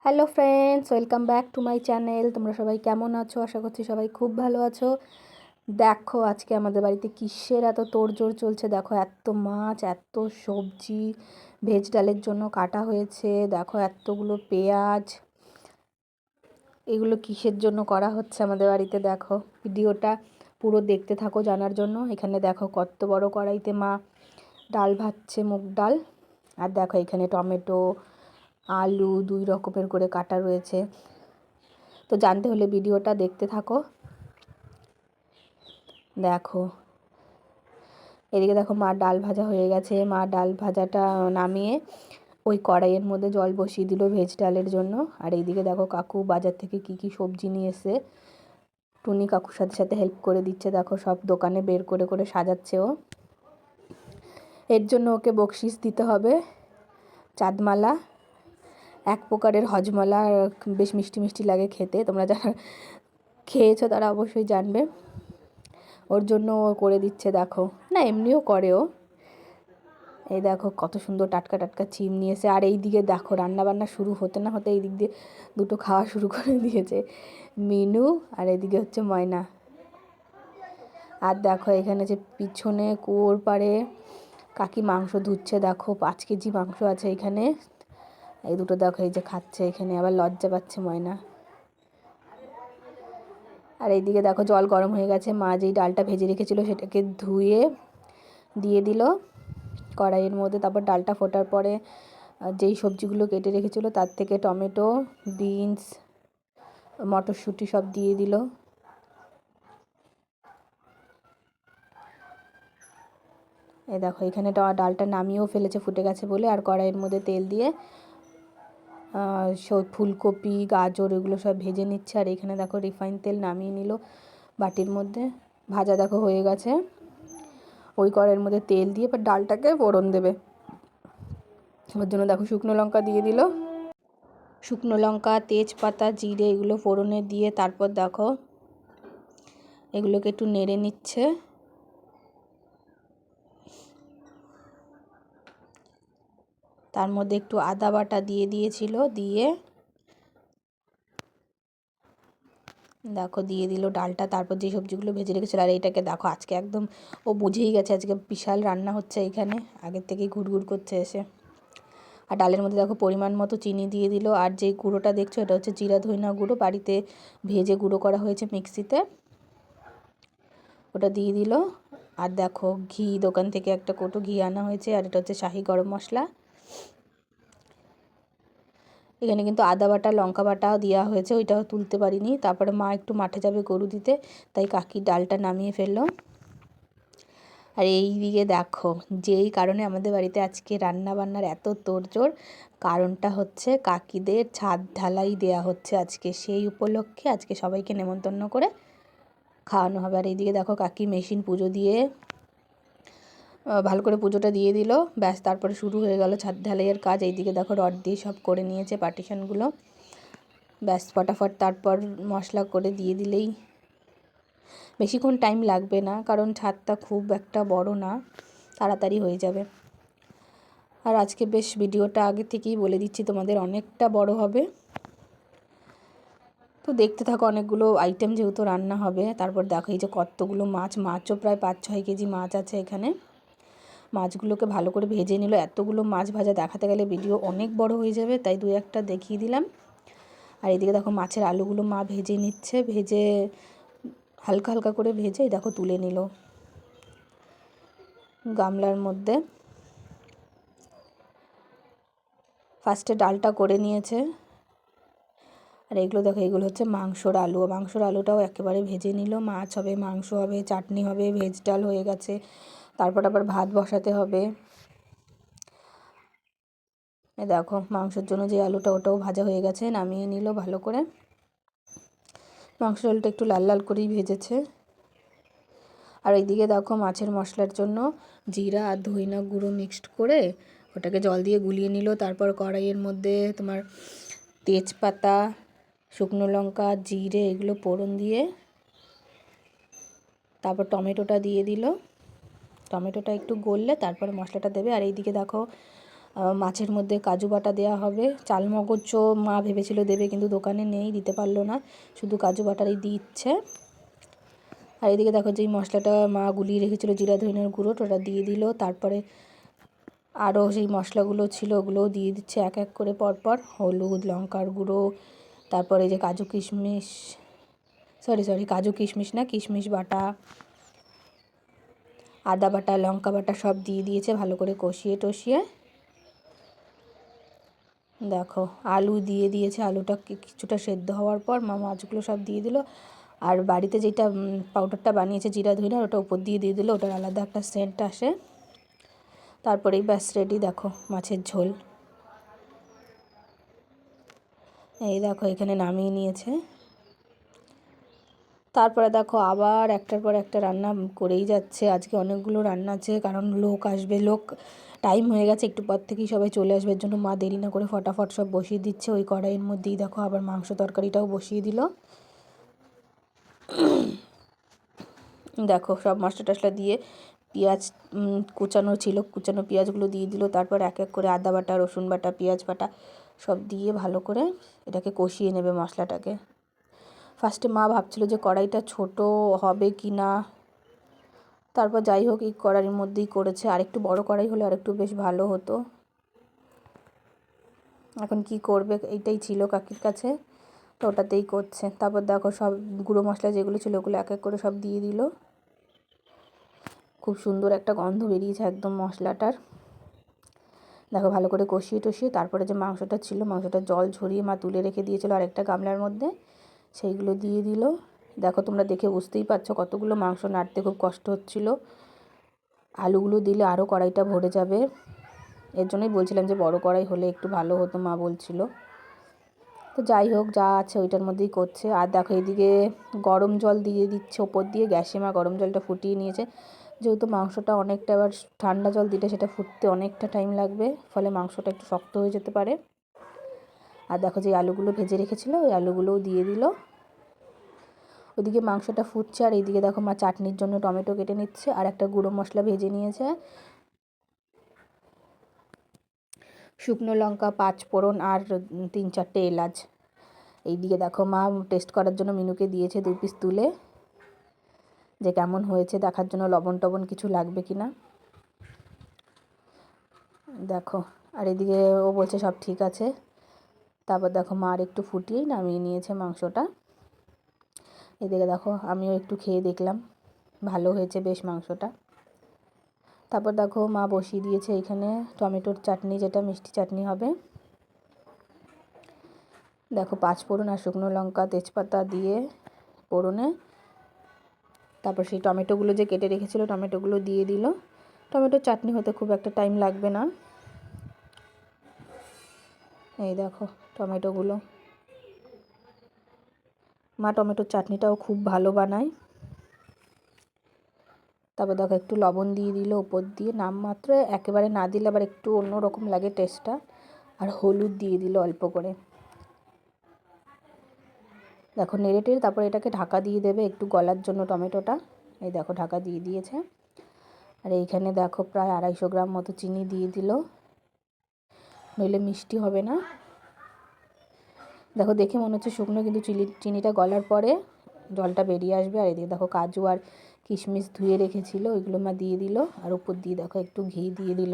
Hello friends, welcome back to my channel. তোমরা সবাই কেমন আছো? আশা করছি সবাই খুব ভালো আছো। দেখো আজকে আমাদের বাড়িতে কিসের এত তোড়জোড় চলছে। দেখো এত মাছ, এত সবজি ভেজ ডালের জন্য কাটা হয়েছে। দেখো এতগুলো পেঁয়াজ, এগুলো কিসের জন্য করা হচ্ছে আমাদের বাড়িতে। দেখো ভিডিওটা পুরো দেখতে থাকো জানার জন্য। এখানে দেখো কত বড় কড়াইতে মা ডাল ভাজছে, মুগ ডাল। আর দেখো এখানে টমেটো, আলু দুই রকমের করে কাটা রয়েছে। তো জানতে হলে ভিডিওটা দেখতে থাকো। দেখো এদিকে দেখো মা ডাল ভাজা হয়ে গেছে। মা ডাল ভাজাটা নামিয়ে ওই কড়াইয়ের মধ্যে জল বসিয়ে দিল ভেজ ডালের জন্য। আর এইদিকে দেখো কাকু বাজার থেকে কি কি সবজি নিয়ে এসে টুনি কাকুর সাথে সাথে হেল্প করে দিচ্ছে। দেখো সব দোকানে বের করে করে সাজাচ্ছে ও। এর জন্য ওকে বকশিস দিতে হবে, চাঁদমালা, এক প্রকারের হজমলা। বেশ মিষ্টি মিষ্টি লাগে খেতে, তোমরা যারা খেয়েছো তারা অবশ্যই জানবে। ওর জন্য ও করে দিচ্ছে। দেখো না, এমনিও করে ও। এই দেখো কত সুন্দর টাটকা টাটকা চিম নিয়েছে। আর এই দিকে দেখো রান্নাবান্না শুরু হতে না হতে এই দিক দিয়ে দুটো খাওয়া শুরু করে দিয়েছে, মিনু আর এদিকে হচ্ছে ময়না। আর দেখো এখানে যে পিছনে কুয়োর পাড়ে কাকি মাংস ধুচ্ছে। দেখো 5 কেজি মাংস আছে এখানে। এই দুটো দেখো এই যে খাচ্ছে এখানে, আবার লজ্জা পাচ্ছে ময়না। আর এইদিকে দেখো জল গরম হয়ে গেছে। মা যেই ডালটা ভেজে রেখেছিল সেটাকে ধুয়ে দিয়ে দিল কড়াইয়ের মধ্যে। তারপর ডালটা ফোটার পরে যেই সবজিগুলো কেটে রেখেছিল তার থেকে টমেটো, বিনস, মটরশুঁটি সব দিয়ে দিল। এই দেখো এখানে ডালটা নামিয়েও ফেলেছে ফুটে গেছে বলে। আর কড়াইয়ের মধ্যে তেল দিয়ে ফুলকপি, গাজর এগুলো সব ভেজে নিচ্ছে। আর এখানে দেখো রিফাইন তেল নামিয়ে নিল বাটির মধ্যে। ভাজা দেখো হয়ে গেছে। ওই কড়াইয়ের মধ্যে তেল দিয়ে এবার ডালটাকে ফোড়ন দেবে। ওর জন্য দেখো শুকনো লঙ্কা দিয়ে দিল। শুকনো লঙ্কা, তেজপাতা, জিরে এগুলো ফোড়নে দিয়ে তারপর দেখো এগুলোকে একটু নেড়ে নিচ্ছে। তার মধ্যে একটু আদা বাটা দিয়ে দিয়েছিল, দিয়ে দেখো দিয়ে দিল ডালটা। তারপর যে সবজিগুলো ভেজে রেখেছিল। আর এইটাকে দেখো আজকে একদম ও বুঝেই গেছে আজকে বিশাল রান্না হচ্ছে এখানে, আগের থেকেই ঘুরঘুর করছে এসে। আর ডালের মধ্যে দেখো পরিমাণ মতো চিনি দিয়ে দিল। আর যে গুঁড়োটা দেখছো এটা হচ্ছে জিরা ধইনা গুঁড়ো, বাড়িতে ভেজে গুঁড়ো করা হয়েছে মিক্সিতে, ওটা দিয়ে দিল। আর দেখো ঘি, দোকান থেকে একটা কৌটো ঘি আনা হয়েছে। আর এটা হচ্ছে শাহি গরম মশলা। এখানে কিন্তু আদা বাটা, লঙ্কা বাটাও দেওয়া হয়েছে, ওইটাও তুলতে পারিনি। তারপরে মা একটু মাঠে যাবে গরু দিতে, তাই কাকি ডালটা নামিয়ে ফেললো। আর এই দিকে দেখো যেই কারণে আমাদের বাড়িতে আজকে রান্না বান্নার এত তোড়জোড়, কারণটা হচ্ছে কাকিদের ছাদ ঢালাই দেয়া হচ্ছে আজকে। সেই উপলক্ষে আজকে সবাইকে নেমন্তন্ন করে খাওয়ানো হবে। আর এইদিকে দেখো কাকি মেশিন পুজো দিয়ে ভালো করে পুজোটা দিয়ে দিল। ব্যাস তারপরে শুরু হয়ে গেল ছাদ ঢালাইয়ের কাজ। এইদিকে দেখো রড দিয়ে সব করে নিয়েছে পার্টিশনগুলো। ব্যাস ফটাফট তারপর মশলা করে দিয়ে দিলেই বেশিক্ষণ টাইম লাগবে না, কারণ ছাদটা খুব একটা বড় না, তাড়াতাড়ি হয়ে যাবে। আর আজকে বেশ ভিডিওটা আগে থেকেই বলে দিচ্ছি তোমাদের অনেকটা বড় হবে, তো দেখতে থাকো। অনেকগুলো আইটেম যেহেতু রান্না হবে। তারপর দেখো এই যে কতগুলো মাছও প্রায় 5-6 কেজি মাছ আছে এখানে। মাছগুলোকে ভালো করে ভেজে নিল। এতগুলো মাছ ভাজা দেখাতে গেলে ভিডিও অনেক বড় হয়ে যাবে, তাই 2-1টা দেখিয়ে দিলাম। আর এদিকে দেখো মাছের আলুগুলো মা ভেজে নিচ্ছে, ভেজে হালকা হালকা করে ভেজে দেখো তুলে নিল গামলার মধ্যে। ফার্স্টে ডালটা করে নিয়েছে। আর এগুলো দেখো এগুলো হচ্ছে মাংসর আলু। মাংসর আলুটাও একেবারে ভেজে নিল। মাছ হবে, মাংস হবে, চাটনি হবে, ভেজ ডাল হয়ে গেছে। তারপর আবার ভাত বসাতে হবে। দেখো মাংসের জন্য যে আলুটা ওটাও ভাজা হয়ে গেছে, নামিয়ে নিল ভালো করে। মাংসের আলুটা একটু লাল লাল করেই ভেজেছে। আর এইদিকে দেখো মাছের মশলার জন্য জিরা আর ধইনা গুঁড়ো মিক্সড করে ওটাকে জল দিয়ে গুলিয়ে নিল। তারপর কড়াইয়ের মধ্যে তোমার তেজপাতা, শুকনো লঙ্কা, জিরে এগুলো ফোড়ন দিয়ে তারপর টমেটোটা দিয়ে দিল। টমেটোটা একটু গললে তারপরে মশলাটা দেবে। আর এইদিকে দেখো মাছের মধ্যে কাজু বাটা দেওয়া হবে। চালমগজও মা ভেবেছিল দেবে, কিন্তু দোকানে নেই, দিতে পারলো না, শুধু কাজু বাটারই দিচ্ছে। আর এদিকে দেখো যেই মশলাটা মা গুলিয়ে রেখেছিল জিরা ধনিয়ার গুঁড়ো, ওটা দিয়ে দিল। তারপরে আরও সেই মশলাগুলো ছিল ওগুলোও দিয়ে দিচ্ছে এক এক করে পরপর, হলুদ, লঙ্কার গুঁড়ো, তারপরে যে কাজু কিশমিশ, কাজু কিশমিশ না, কিশমিশ বাটা, আদা বাটা, লঙ্কা বাটা সব দিয়ে দিয়েছে ভালো করে কষিয়ে টষিয়ে। দেখো আলু দিয়ে দিয়েছে, আলুটা কিছুটা সেদ্ধ হওয়ার পর মা মাছগুলো সব দিয়ে দিল। আর বাড়িতে যেটা পাউডারটা বানিয়েছে জিরা ধনিয়া, ওটা উপর দিয়ে দিল, ওটার আলাদা একটা সেন্ট আসে। তারপরেই ব্যাস রেডি, দেখো মাছের ঝোল। এই দেখো এখানে নামিয়ে নিয়েছে। তারপরে দেখো আবার একটার পর একটা রান্না করেই যাচ্ছে। আজকে অনেকগুলো রান্না আছে, কারণ লোক আসবে, টাইম হয়ে গেছে, একটু পর থেকেই সবাই চলে আসবে, এর জন্য মা দেরি না করে ফটাফট সব বসিয়ে দিচ্ছে। ওই কড়াইয়ের মধ্যেই দেখো আবার মাংস তরকারিটাও বসিয়ে দিল। দেখো সব মশলা টশলা দিয়ে, পেঁয়াজ কুচানো ছিল, কুচানো পেঁয়াজগুলো দিয়ে দিল। তারপর এক এক করে আদা বাটা, রসুন বাটা, পেঁয়াজ বাটা সব দিয়ে ভালো করে এটাকে কষিয়ে নেবে মশলাটাকে। ফার্স্টে মা ভাবছিল যে কড়াইটা ছোট হবে কি না, তারপর যাই হোক এই কড়াইয়ের মধ্যেই করেছে। আরেকটু বড় কড়াই হলে আরেকটু বেশ ভালো হতো। এখন কি করবে, এইটাই ছিল কাকির কাছে, তো ওটাতেই করছে। তারপর দেখো সব গুঁড়ো মশলা যেগুলো ছিল ওগুলো এক এক করে সব দিয়ে দিল। খুব সুন্দর একটা গন্ধ বেরিয়েছে একদম মশলাটার। দেখো ভালো করে কষিয়ে টষিয়ে তারপরে যে মাংসটা ছিল, মাংসটা জল ঝরিয়ে মা তুলে রেখে দিয়েছিল আরেকটা গামলার মধ্যে, সেইগুলো দিয়ে দিল। দেখো তোমরা দেখে বুঝতেই পারছো কতগুলো মাংস নাড়তে খুব কষ্ট হচ্ছিল। আলুগুলো দিলে আরও কড়াইটা ভরে যাবে, এর জন্যই বলছিলাম যে বড় কড়াই হলে একটু ভালো হতো, মা বলছিল। তো যাই হোক, যা আছে ওইটার মধ্যেই করছে। আর দেখো এদিকে গরম জল দিয়ে দিচ্ছে ওপর দিয়ে, গ্যাসে মা গরম জলটা ফুটিয়ে নিয়েছে, যেহেতু মাংসটা অনেকটা, এবার ঠান্ডা জল দিলে সেটা ফুটতে অনেকটা টাইম লাগবে, ফলে মাংসটা একটু শক্ত হয়ে যেতে পারে। আর দেখো যে আলুগুলো ভেজে রেখেছিলো ওই আলুগুলোও দিয়ে দিল। ওইদিকে মাংসটা ফুটছে, আর এইদিকে দেখো মা চাটনির জন্য টমেটো কেটে নিচ্ছে, আর একটা গুঁড়ো মশলা ভেজে নিয়েছে, শুকনো লঙ্কা, 5 ফোড়ন আর 3-4টে এলাচ। এইদিকে দেখো মা টেস্ট করার জন্য মিনুকে দিয়েছে 2 পিস তুলে, যে কেমন হয়েছে দেখার জন্য লবণ টবণ কিছু লাগবে কি না। দেখো আর এদিকে ও বলছে সব ঠিক আছে। তারপর দেখো মা আর একটু ফুটিয়েই নামিয়ে নিয়েছে মাংসটা। এদিকে দেখো আমিও একটু খেয়ে দেখলাম, ভালো হয়েছে বেশ মাংসটা। তারপর দেখো মা বসিয়ে দিয়েছে এখানে টমেটোর চাটনি, যেটা মিষ্টি চাটনি হবে। দেখো 5 ফোড়ন আর শুকনো লঙ্কা তেজপাতা দিয়ে ফোড়নে, তারপর সেই টমেটোগুলো যে কেটে রেখেছিলো টমেটোগুলো দিয়ে দিল। টমেটোর চাটনি হতে খুব একটা টাইম লাগবে না। এই দেখো টমেটোগুলো, মা টমেটোর চাটনিটাও খুব ভালো বানায়। তারপর দেখো একটু লবণ দিয়ে দিল ওপর দিয়ে নামমাত্র, একেবারে না দিলে আবার একটু অন্যরকম লাগে টেস্টটা। আর হলুদ দিয়ে দিল অল্প করে। দেখো নেড়ে টেড়ে তারপর এটাকে ঢাকা দিয়ে দেবে একটু গলার জন্য টমেটোটা। এই দেখো ঢাকা দিয়ে দিয়েছে। আর এইখানে দেখো প্রায় 250 গ্রাম মতো চিনি দিয়ে দিল, নইলে মিষ্টি হবে না। দেখো দেখে মনে হচ্ছে শুকনো, কিন্তু চিনিটা গলার পরে জলটা বেরিয়ে আসবে। আর এদিকে দেখো কাজু আর কিশমিশ ধুয়ে রেখেছিল ওইগুলো মা দিয়ে দিল, আর উপর দিয়ে দেখো একটু ঘি দিয়ে দিল।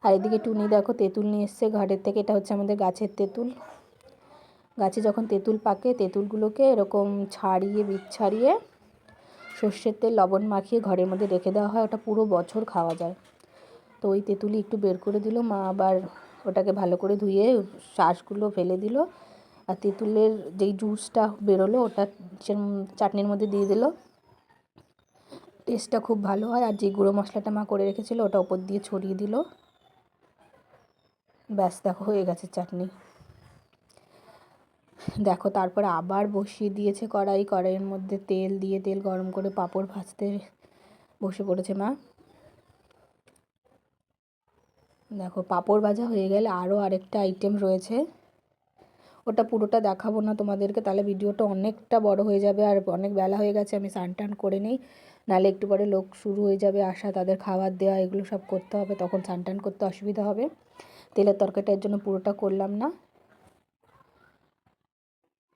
আর এদিকে টুনি দেখো তেঁতুল নিয়ে এসছে ঘাটের থেকে, এটা হচ্ছে আমাদের গাছের তেঁতুল। গাছে যখন তেঁতুল পাকে তেঁতুলগুলোকে এরকম ছাড়িয়ে, বীজ ছাড়িয়ে সর্ষের তেল লবণ মাখিয়ে ঘরের মধ্যে রেখে দেওয়া হয়, ওটা পুরো বছর খাওয়া যায়। তো ওই তেঁতুলি একটু বের করে দিল মা, আবার ওটাকে ভালো করে ধুয়ে শাঁসগুলো ফেলে দিল, আর তেঁতুলের যেই জুসটা বেরোলো ওটা চাটনির মধ্যে দিয়ে দিল। টেস্টটা খুব ভালো হয়। আর যে গুঁড়ো মশলাটা মা করে রেখেছিলো ওটা ওপর দিয়ে ছড়িয়ে দিল। ব্যাস দেখো হয়ে গেছে চাটনি। দেখো তারপরে আবার বসিয়ে দিয়েছে কড়াইয়ের মধ্যে তেল দিয়ে, তেল গরম করে পাঁপড় ভাজতে বসে পড়েছে মা। দেখো পাঁপড় ভাজা হয়ে গেলে আরও আরেকটা আইটেম রয়েছে, ওটা পুরোটা দেখাবো না তোমাদেরকে, তাহলে ভিডিওটা অনেকটা বড় হয়ে যাবে, আর অনেক বেলা হয়ে গেছে, আমি স্নান টান করে নিই, নাহলে একটু পরে লোক শুরু হয়ে যাবে আসা, তাদের খাবার দেওয়া এগুলো সব করতে হবে, তখন স্নান টান করতে অসুবিধা হবে। তেলের তরকারিটার জন্য পুরোটা করলাম না।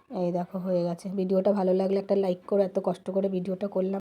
এই দেখো হয়ে গেছে। ভিডিওটা ভালো লাগলে একটা লাইক করো, এত কষ্ট করে ভিডিওটা করলাম।